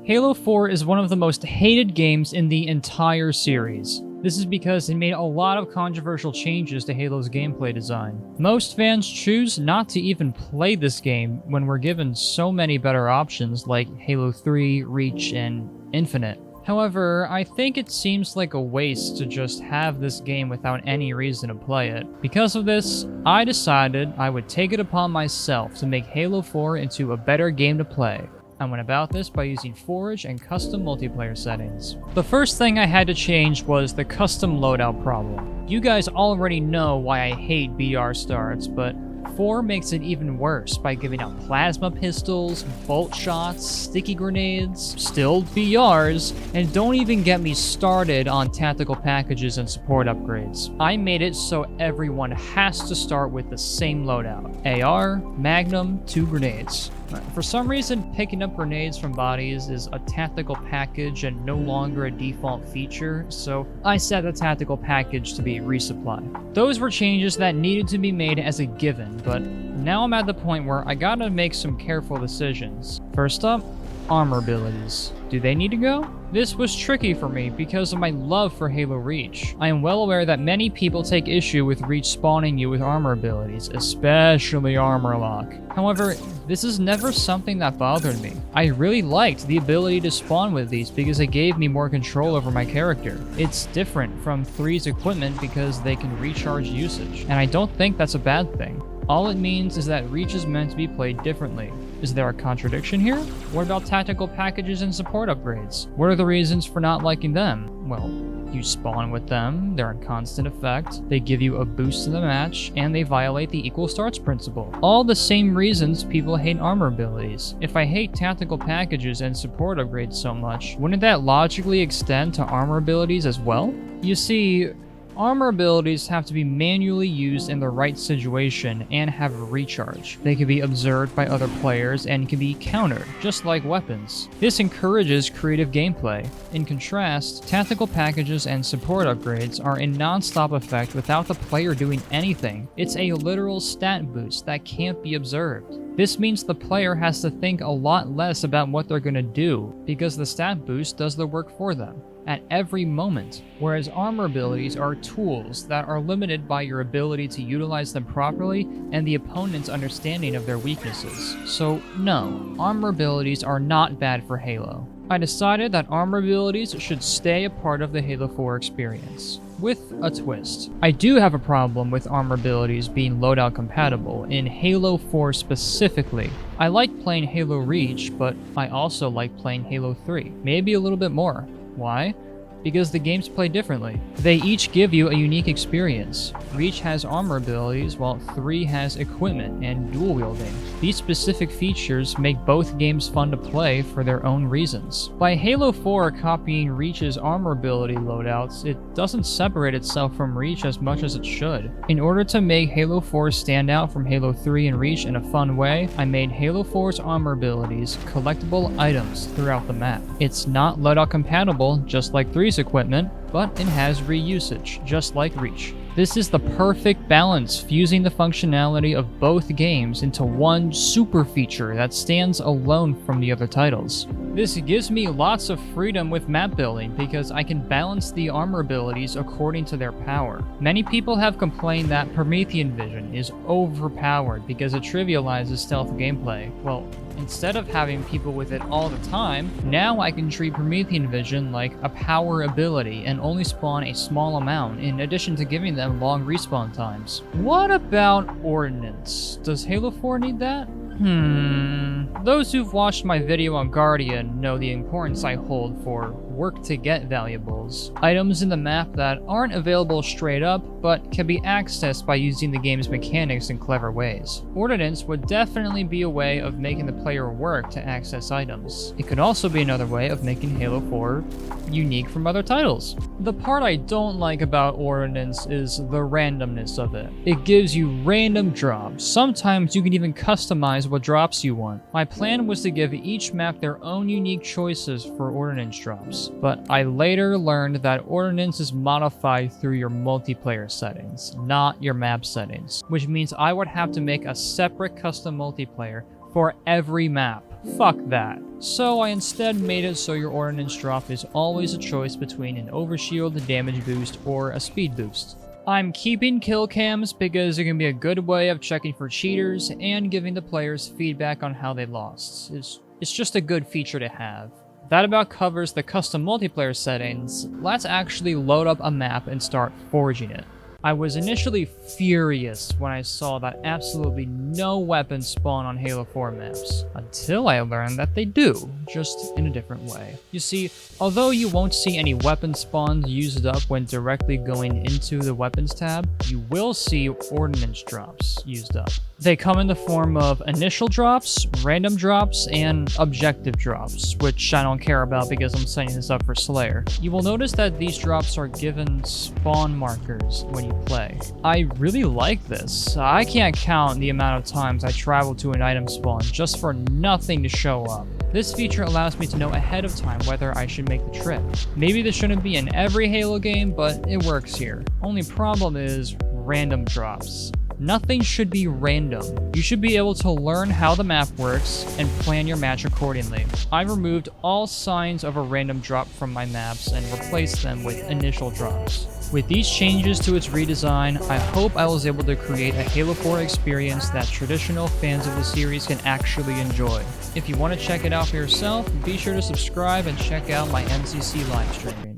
Halo 4 is one of the most hated games in the entire series. This is because it made a lot of controversial changes to Halo's gameplay design. Most fans choose not to even play this game when we're given so many better options like Halo 3, Reach, and Infinite. However, I think it seems like a waste to just have this game without any reason to play it. Because of this, I decided I would take it upon myself to make Halo 4 into a better game to play. I went about this by using Forge and custom multiplayer settings. The first thing I had to change was the custom loadout problem. You guys already know why I hate BR starts, but 4 makes it even worse by giving out plasma pistols, bolt shots, sticky grenades, still BRs, and don't even get me started on tactical packages and support upgrades. I made it so everyone has to start with the same loadout: AR, Magnum, 2 grenades. For some reason, picking up grenades from bodies is a tactical package and no longer a default feature, so I set the tactical package to be resupply. Those were changes that needed to be made as a given, but now I'm at the point where I gotta make some careful decisions. First up, armor abilities. Do they need to go? This was tricky for me because of my love for Halo Reach. I am well aware that many people take issue with Reach spawning you with armor abilities, especially Armor Lock. However, this is never something that bothered me. I really liked the ability to spawn with these because it gave me more control over my character. It's different from 3's equipment because they can recharge usage, and I don't think that's a bad thing. All it means is that Reach is meant to be played differently. Is there a contradiction here? What about tactical packages and support upgrades? What are the reasons for not liking them? Well, you spawn with them, they're in constant effect, they give you a boost to the match, and they violate the equal starts principle. All the same reasons people hate armor abilities. If I hate tactical packages and support upgrades so much, wouldn't that logically extend to armor abilities as well? You see, armor abilities have to be manually used in the right situation and have a recharge. They can be observed by other players and can be countered, just like weapons. This encourages creative gameplay. In contrast, tactical packages and support upgrades are in non-stop effect without the player doing anything. It's a literal stat boost that can't be observed. This means the player has to think a lot less about what they're going to do, because the stat boost does the work for them at every moment, whereas armor abilities are tools that are limited by your ability to utilize them properly and the opponent's understanding of their weaknesses. So no, armor abilities are not bad for Halo. I decided that armor abilities should stay a part of the Halo 4 experience, with a twist. I do have a problem with armor abilities being loadout compatible, in Halo 4 specifically. I like playing Halo Reach, but I also like playing Halo 3, maybe a little bit more. Why? Because the games play differently. They each give you a unique experience. Reach has armor abilities, while 3 has equipment and dual wielding. These specific features make both games fun to play for their own reasons. By Halo 4 copying Reach's armor ability loadouts, it doesn't separate itself from Reach as much as it should. In order to make Halo 4 stand out from Halo 3 and Reach in a fun way, I made Halo 4's armor abilities collectible items throughout the map. It's not loadout compatible, just like 3's equipment, but it has reusage, just like Reach. This is the perfect balance, fusing the functionality of both games into one super feature that stands alone from the other titles. This gives me lots of freedom with map building because I can balance the armor abilities according to their power. Many people have complained that Promethean Vision is overpowered because it trivializes stealth gameplay. Well, instead of having people with it all the time, now I can treat Promethean Vision like a power ability and only spawn a small amount, in addition to giving them long respawn times. What about Ordnance? Does Halo 4 need that? Those who've watched my video on Guardian know the importance I hold for work to get valuables. Items in the map that aren't available straight up, but can be accessed by using the game's mechanics in clever ways. Ordnance would definitely be a way of making the player work to access items. It could also be another way of making Halo 4 unique from other titles. The part I don't like about Ordnance is the randomness of it. It gives you random drops. Sometimes you can even customize what drops you want. My plan was to give each map their own unique choices for Ordnance drops, but I later learned that Ordnance is modified through your multiplayer settings, not your map settings, which means I would have to make a separate custom multiplayer for every map. Fuck that. So I instead made it so your ordnance drop is always a choice between an overshield, a damage boost, or a speed boost. I'm keeping kill cams because it can be a good way of checking for cheaters and giving the players feedback on how they lost. It's just a good feature to have. That about covers the custom multiplayer settings. Let's actually load up a map and start forging it. I was initially furious when I saw that absolutely no weapons spawn on Halo 4 maps, until I learned that they do, just in a different way. You see, although you won't see any weapon spawns used up when directly going into the weapons tab, you will see ordnance drops used up. They come in the form of initial drops, random drops, and objective drops, which I don't care about because I'm setting this up for Slayer. You will notice that these drops are given spawn markers when you play. I really like this. I can't count the amount of times I travel to an item spawn just for nothing to show up. This feature allows me to know ahead of time whether I should make the trip. Maybe this shouldn't be in every Halo game, but it works here. Only problem is random drops. Nothing should be random. You should be able to learn how the map works and plan your match accordingly. I removed all signs of a random drop from my maps and replaced them with initial drops. With these changes to its redesign, I hope I was able to create a Halo 4 experience that traditional fans of the series can actually enjoy. If you want to check it out for yourself, be sure to subscribe and check out my MCC live streaming.